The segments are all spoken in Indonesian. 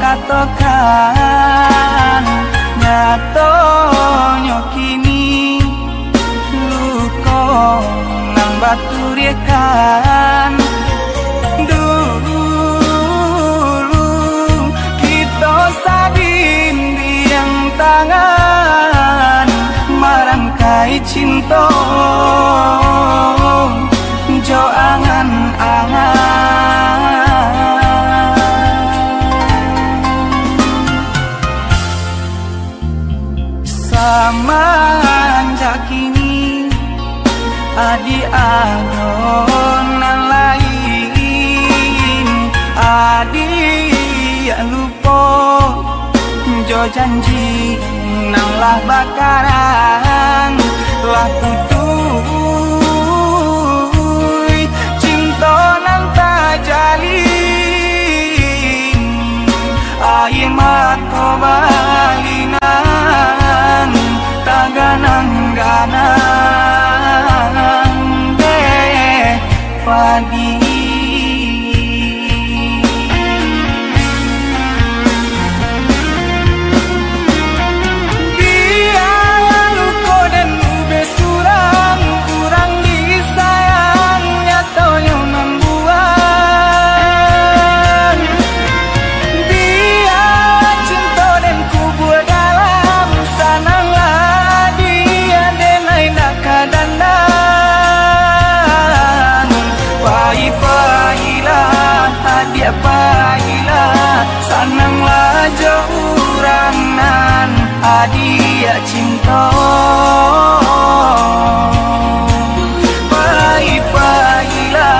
katokan nyato nyokini luko nang baturikan dulu kita sabin biang tangan marangkai cinta jo angan-angan semenjak kini adi adonan lain adi ya lupa jo janji nang lah bakaran lah tutui cinta nang tak jalin air mata balinan tak ganang-ganang deh padi. Pahila sananglah jaurangan adia cinta pahila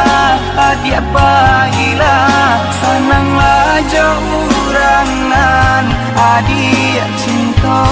adia pahila sananglah jaurangan adia cinta.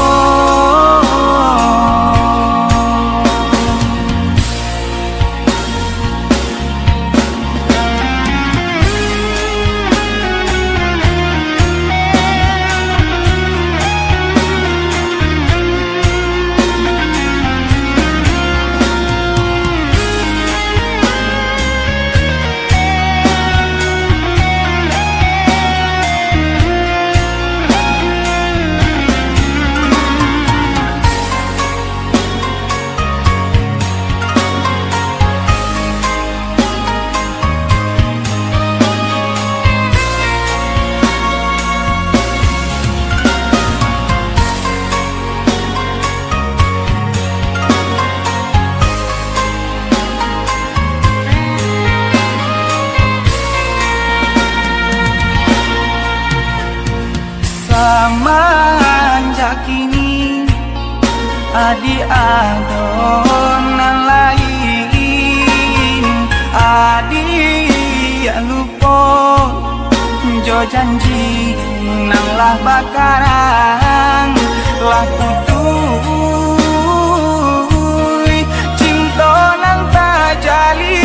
Semenjak kini adi adonan lain adi ya lupa jo janji nang lah bakaran lah tutui cinta nang tak jalin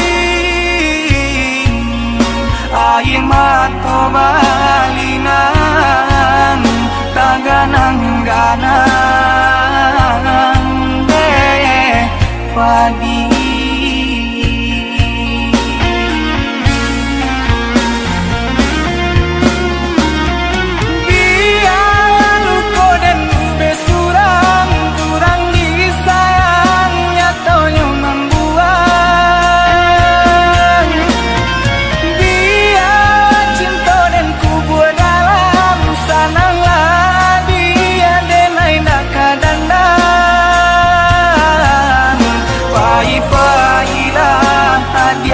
air mata balinan tak ganang-ganang deh padi.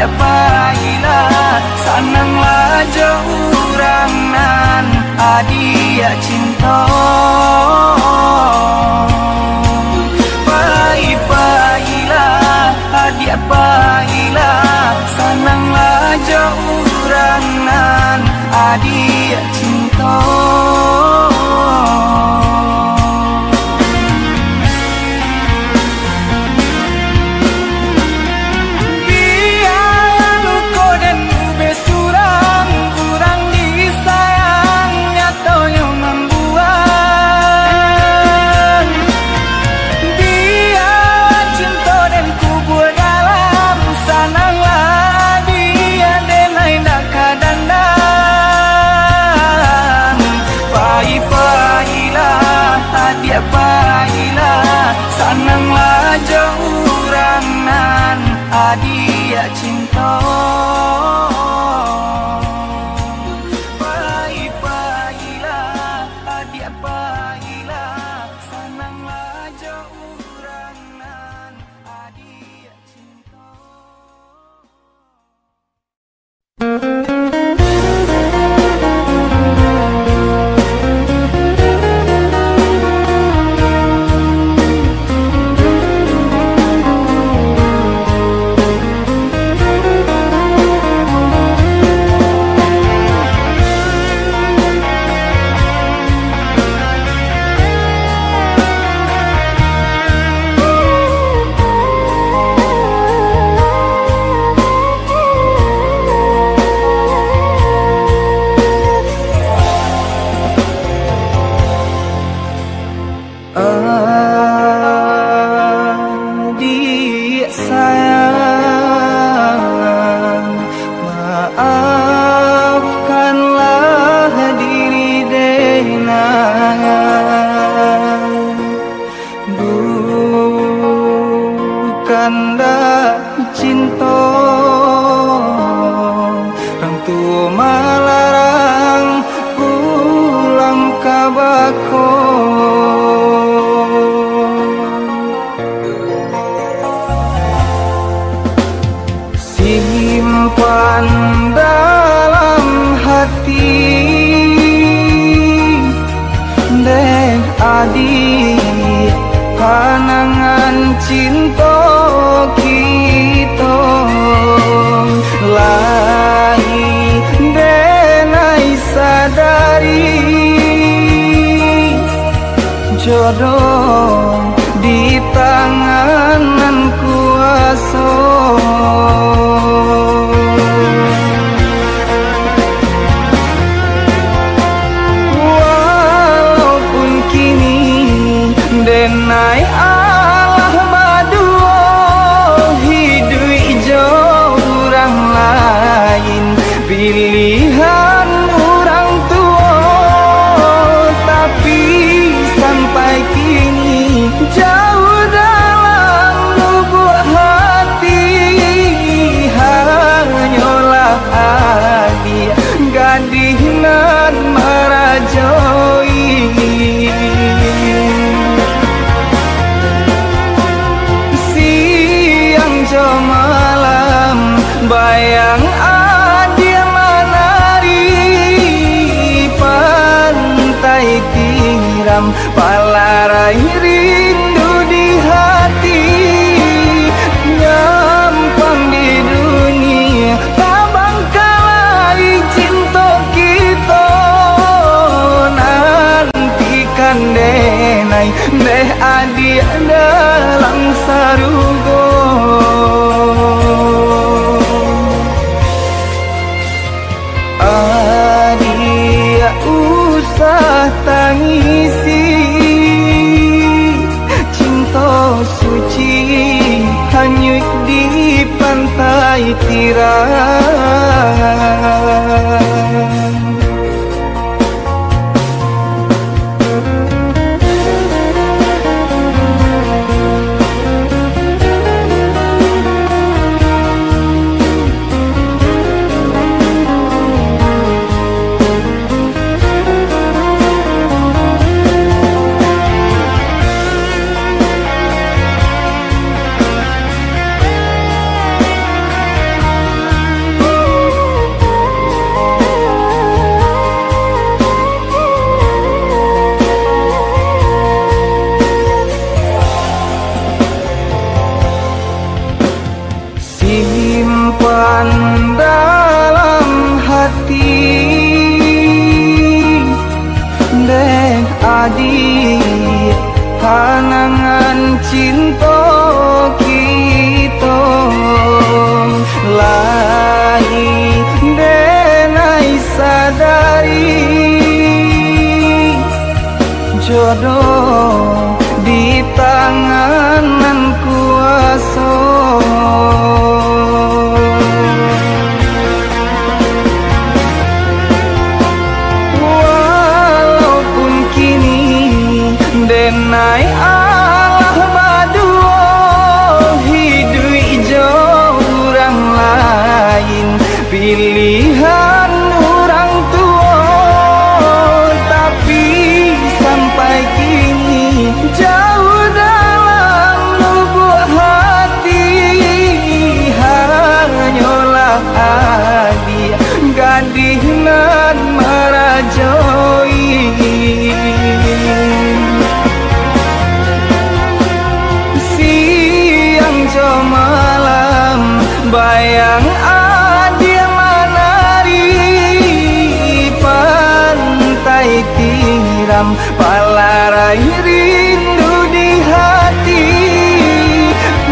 Pahila sananglah jaurangan adia cinta pahila adia pahila sananglah jaurangan adia cinta. adia cinta. Baik-baiklah adia baiklah, senanglah jaurangan adia cinta. Adik sayang, maafkanlah diri Dena. Bukan dah cinta, orang tua melarang pulang ke Bako. Simpan dalam hati deh adik, panangan cinta kita lain denai sadari jodoh di tangan kuasa. Walaupun kini denai Allah badua hidup jauh orang lain, pilihan orang tua, tapi sampai kini jauh dalam lubuk hati. Hanyalah adik gadis nan merajai. Siang jo malam bayang adik menari, pantai tiram palarai rindu di hati. Nyampang di dunia tak bangkalai cinta kita, nantikan denai deh adik dalam sarugo. Adik usah tangisi, cinta suci hanyut di pantai tiram. Simpan dalam hati deh adik, panangan cinta kita lain denai sadari jodoh di tangan kuasa. Walaupun kini denai Allah badua hidup jauh pilihan orang tua, tapi sampai kini jauh dalam lubuk hati. Hanyalah adi gadis nan merajoi. Siang jo malam bayang adil menari, pantai tiram palarai rindu di hati.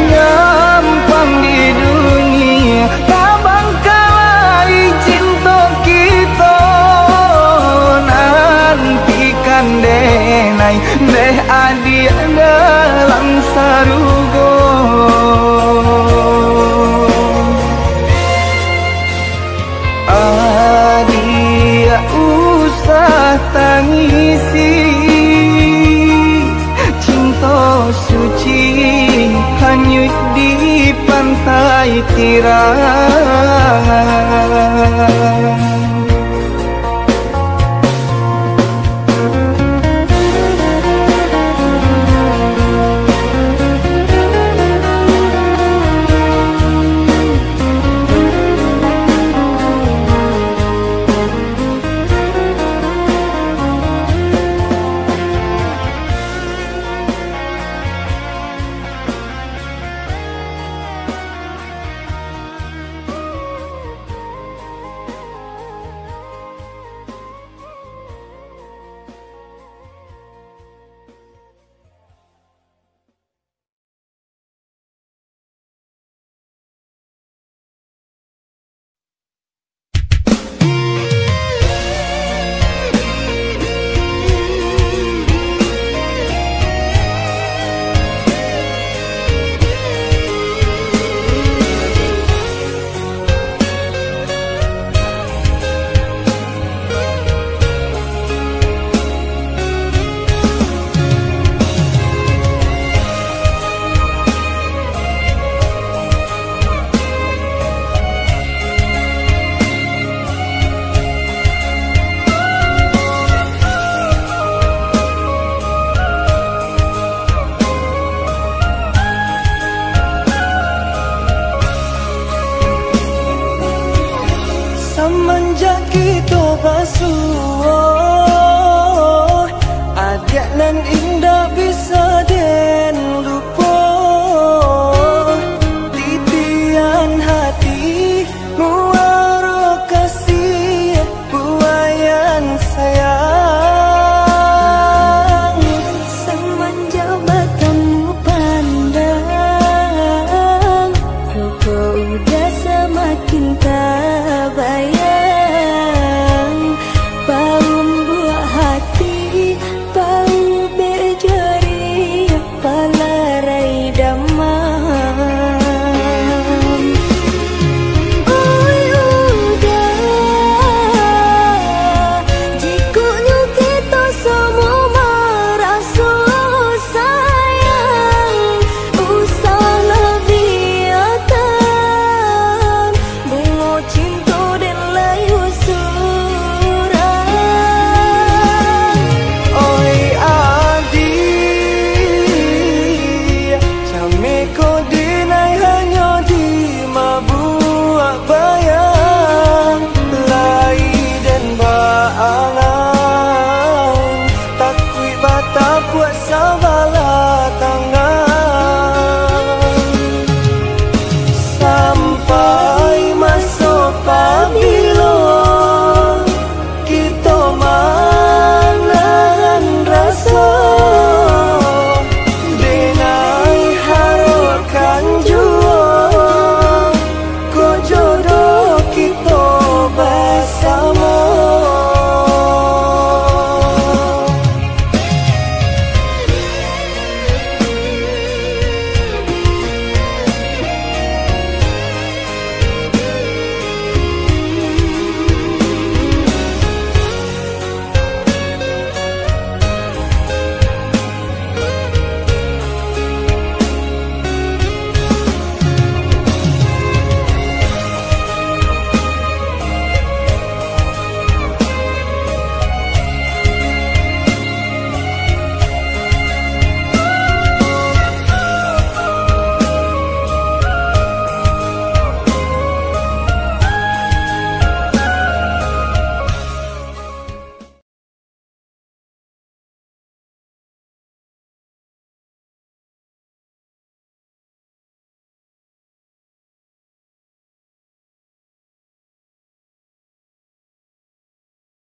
Gampang di dunia tabang kalai cinta kita, nantikan denai deh adik dalam sarugo. Adik usah tangisi, cinta suci hanyut di pantai tiram. Semenjak kita basuh, adik nan indah bisa den lupa. Titian hati muara kasih buayan sayang. Semenjak matamu pandang, kau udah semakin tak